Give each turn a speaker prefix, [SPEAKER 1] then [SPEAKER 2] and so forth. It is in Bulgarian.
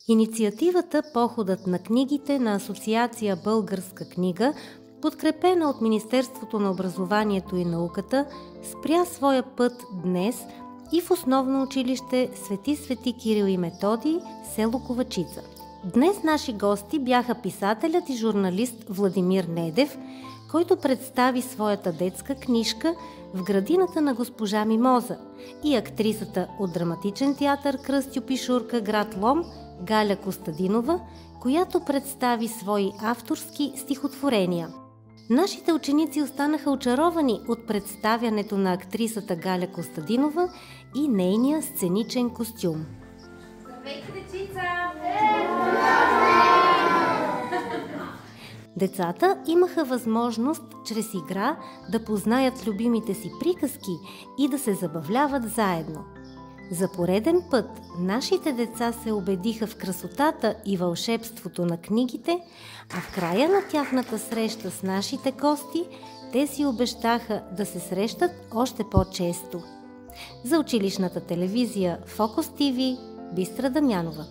[SPEAKER 1] Инициативата "Походът на книгите" на Асоциация Българска книга, подкрепена от Министерството на образованието и науката, спря своя път днес и в Основно училище Свети Кирил и Методий, село Ковачица. Днес наши гости бяха писателят и журналист Владимир Недев, който представи своята детска книжка "В градината на госпожа Мимоза", и актрисата от Драматичен театър "Кръстю Пишурка", град Лом, Галя Костадинова, която представи свои авторски стихотворения. Нашите ученици останаха очаровани от представянето на актрисата Галя Костадинова и нейния сценичен костюм.
[SPEAKER 2] Здравейте, дечица!
[SPEAKER 1] Децата имаха възможност чрез игра да познаят любимите си приказки и да се забавляват заедно. За пореден път нашите деца се убедиха в красотата и вълшебството на книгите, а в края на тяхната среща с нашите гости те си обещаха да се срещат още по-често. За училищната телевизия Фокус ТВ, Бистра Дамянова.